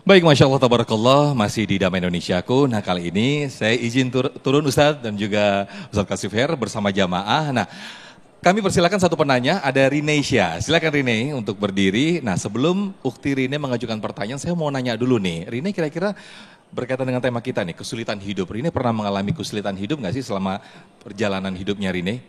Baik, Masya Allah, Tabarakallah, masih di Damai Indonesiaku. Nah, kali ini saya izin turun Ustadz dan juga Ustadz Kasifher bersama jamaah. Nah, kami persilakan satu penanya, ada Rineisha. Silakan Rine untuk berdiri. Nah, sebelum Ukti Rine mengajukan pertanyaan, saya mau nanya dulu nih. Rine kira-kira berkaitan dengan tema kita nih, kesulitan hidup. Rine pernah mengalami kesulitan hidup nggak sih selama perjalanan hidupnya Rine?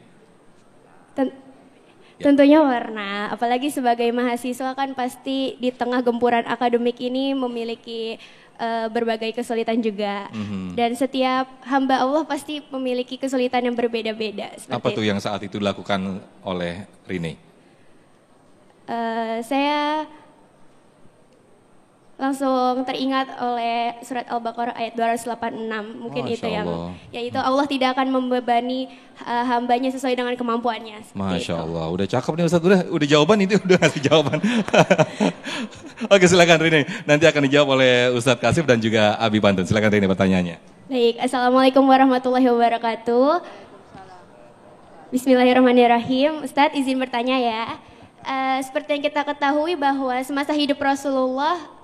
Tentunya pernah, apalagi sebagai mahasiswa kan pasti di tengah gempuran akademik ini memiliki berbagai kesulitan juga. Dan setiap hamba Allah pasti memiliki kesulitan yang berbeda-beda. Apa tuh yang saat itu dilakukan oleh Rine? Saya langsung teringat oleh surat Al-Baqarah ayat 286. Mungkin itu yang, yaitu Allah tidak akan membebani hambanya sesuai dengan kemampuannya. Masya Allah, udah cakep nih Ustadz, udah jawaban itu, udah ngasih jawaban. Oke, silakan Rine, nanti akan dijawab oleh Ustadz Kasif dan juga Abi Pantun. Silakan Rine pertanyaannya. Baik, Assalamualaikum warahmatullahi wabarakatuh. Bismillahirrahmanirrahim. Ustadz izin bertanya ya. Seperti yang kita ketahui bahwa semasa hidup Rasulullah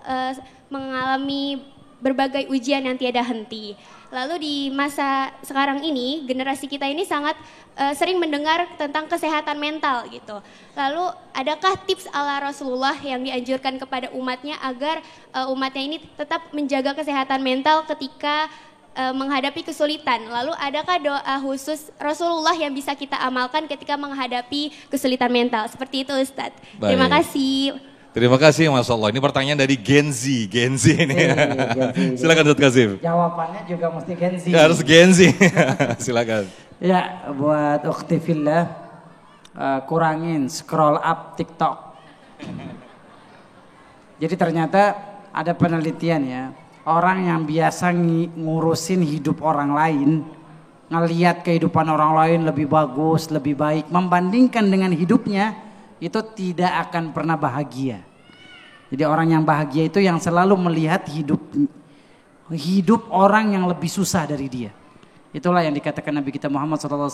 mengalami berbagai ujian yang tiada henti. Lalu di masa sekarang ini, generasi kita ini sangat sering mendengar tentang kesehatan mental gitu. Lalu adakah tips ala Rasulullah yang dianjurkan kepada umatnya agar umatnya ini tetap menjaga kesehatan mental ketika menghadapi kesulitan? Lalu adakah doa khusus Rasulullah yang bisa kita amalkan ketika menghadapi kesulitan mental? Seperti itu Ustadz. Baik. Terima kasih. Terima kasih Masya Allah. Ini pertanyaan dari Gen Z ini. Silakan Ustadz Kasif. Jawabannya juga mesti Gen Z. Ya, harus Gen Z. Silakan. Ya, buat ukhti fillah, kurangin scroll up TikTok. Jadi ternyata ada penelitian ya. Orang yang biasa ngurusin hidup orang lain, ngelihat kehidupan orang lain lebih bagus, lebih baik, membandingkan dengan hidupnya, itu tidak akan pernah bahagia. Jadi orang yang bahagia itu yang selalu melihat hidup orang yang lebih susah dari dia. Itulah yang dikatakan Nabi kita Muhammad SAW,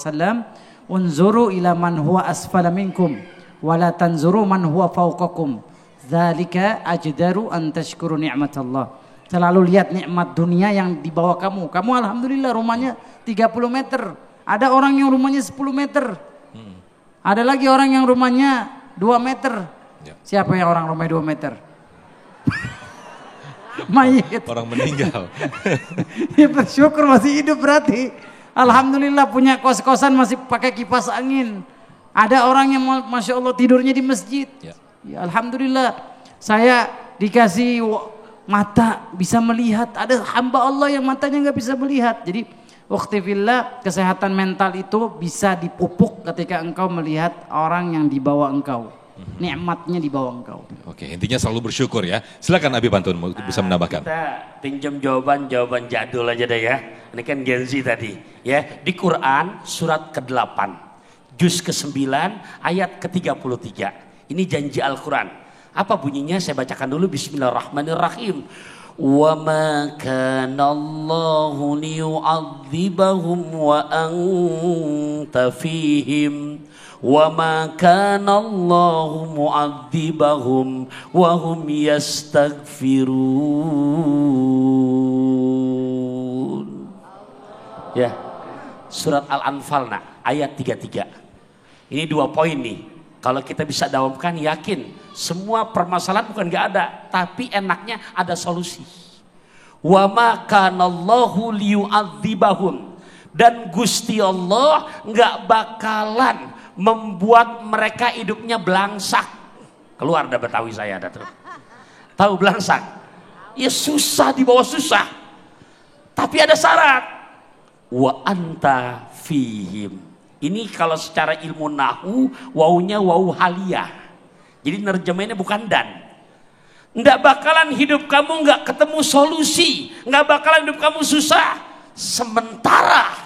unzuru ila man huwa asfala minkum, wala tanzuru man huwa fawqakum, dzalika ajdaru an tashkuru ni'matallah. Selalu lihat nikmat dunia yang di bawah kamu. Kamu alhamdulillah rumahnya 30 meter. Ada orang yang rumahnya 10 meter. Ada lagi orang yang rumahnya 2 meter. Ya. Siapa yang orang rumahnya 2 meter? Mayit. Orang meninggal. Ya bersyukur masih hidup berarti. Alhamdulillah punya kos-kosan masih pakai kipas angin. Ada orang yang Masya Allah tidurnya di masjid. Ya, alhamdulillah. Saya dikasih mata bisa melihat. Ada hamba Allah yang matanya nggak bisa melihat. Jadi ukhti fillah, kesehatan mental itu bisa dipupuk ketika engkau melihat orang yang di bawah engkau. Nikmatnya di bawah engkau. Oke, intinya selalu bersyukur ya. Silakan Abi Pantun bisa menambahkan. Kita pinjam jawaban jadul aja deh ya. Ini kan Gen Z tadi. Ya, di Quran surat ke-8, juz ke-9 ayat ke-33. Ini janji Al-Quran. Apa bunyinya? Saya bacakan dulu. Bismillahirrahmanirrahim. Wa ma kana Allahu liyu'adzibahum wa anta fihim wa ma kana Allahu mu'adzibahum wa hum yastaghfirun. Ya. Surat Al-Anfal ayat 33. Ini 2 poin nih. Kalau kita bisa dawamkan, yakin semua permasalahan bukan gak ada, tapi enaknya ada solusi. Wa ma kanallahu liyu'adzibahum, dan Gusti Allah nggak bakalan membuat mereka hidupnya belangsak. Keluar dah Betawi saya ada tuh. Tahu belangsak? Ya susah di bawah susah. Tapi ada syarat. Wa anta fihim. Ini kalau secara ilmu nahu, wawunya wawu haliyah. Jadi nerjemahinnya bukan dan. Nggak bakalan hidup kamu nggak ketemu solusi, nggak bakalan hidup kamu susah. Sementara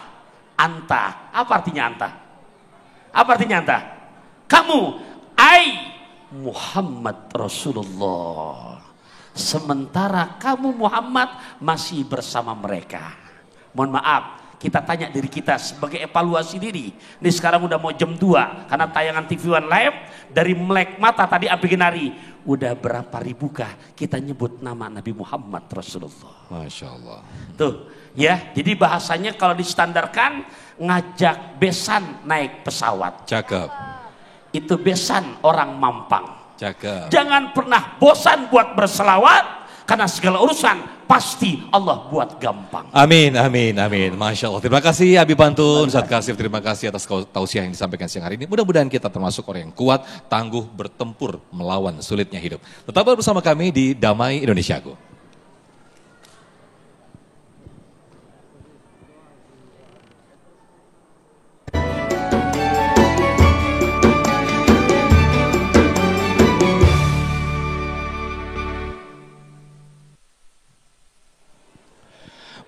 anta, apa artinya anta? Apa artinya anta? Kamu, Muhammad Rasulullah. Sementara kamu Muhammad masih bersama mereka. Mohon maaf, kita tanya diri kita sebagai evaluasi diri. Ini sekarang udah mau jam 2 karena tayangan TV One Live dari melek mata tadi sampai genari. Udah berapa ribukah kita nyebut nama Nabi Muhammad Rasulullah. Masya Allah. Tuh ya, jadi bahasanya kalau distandarkan ngajak besan naik pesawat. Cakep. Itu besan orang Mampang. Cakep. Jangan pernah bosan buat berselawat. Karena segala urusan pasti Allah buat gampang. Amin, amin, amin. Masya Allah. Terima kasih Abi Pantun, Ustadz Kasif. Terima kasih atas tausiah yang disampaikan siang hari ini. Mudah-mudahan kita termasuk orang yang kuat, tangguh, bertempur, melawan sulitnya hidup. Tetaplah bersama kami di Damai Indonesiaku.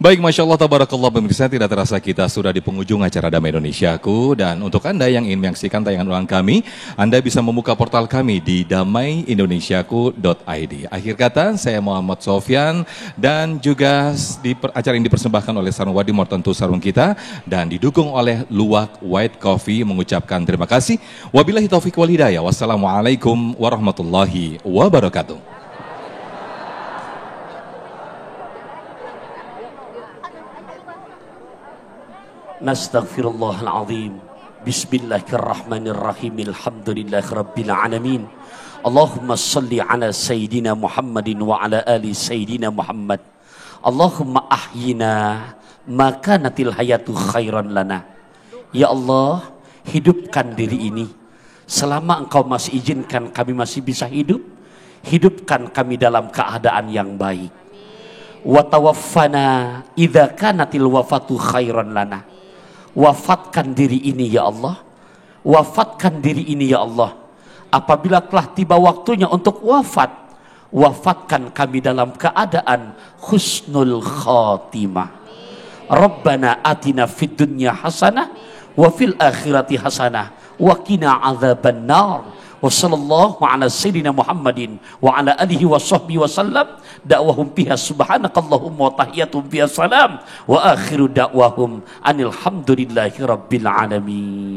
Baik, Masya Allah, tabarakallah, pemirsa, tidak terasa kita sudah di penghujung acara Damai Indonesiaku. Dan untuk Anda yang ingin menyaksikan tayangan ulang kami, Anda bisa membuka portal kami di damaiindonesiaku.id. Akhir kata, saya Muhammad Sofyan, dan juga acara ini dipersembahkan oleh Sarung Wadi Mortentu Sarung kita, dan didukung oleh Luwak White Coffee, mengucapkan terima kasih. Wabillahi taufiq wal hidayah. Wassalamualaikum warahmatullahi wabarakatuh. Nastaghfirullahaladzim. Bismillahirrahmanirrahim. Alhamdulillahirabbil alamin. Allahumma salli ala sayyidina Muhammadin wa ala ali sayyidina Muhammad. Allahumma ahyina maka natil hayatu khairan lana. Ya Allah, hidupkan diri ini selama Engkau masih izinkan kami masih bisa hidup. Hidupkan kami dalam keadaan yang baik. Wa tawaffana idza kanatil wafatu khairan lana. Wafatkan diri ini ya Allah. Wafatkan diri ini ya Allah. Apabila telah tiba waktunya untuk wafat, wafatkan kami dalam keadaan husnul khatimah. Rabbana atina fid dunya hasanah wa fil akhirati hasanah wa qina adzaban nar. Wa sallallahu ala sayyidina Muhammadin wa ala alihi wa sahbihi wa sallam. Da'wahum fiha subhanakallahumma wa tahiyatum fiha salam. Wa akhiru da'wahum anil hamdulillahi rabbil alamin.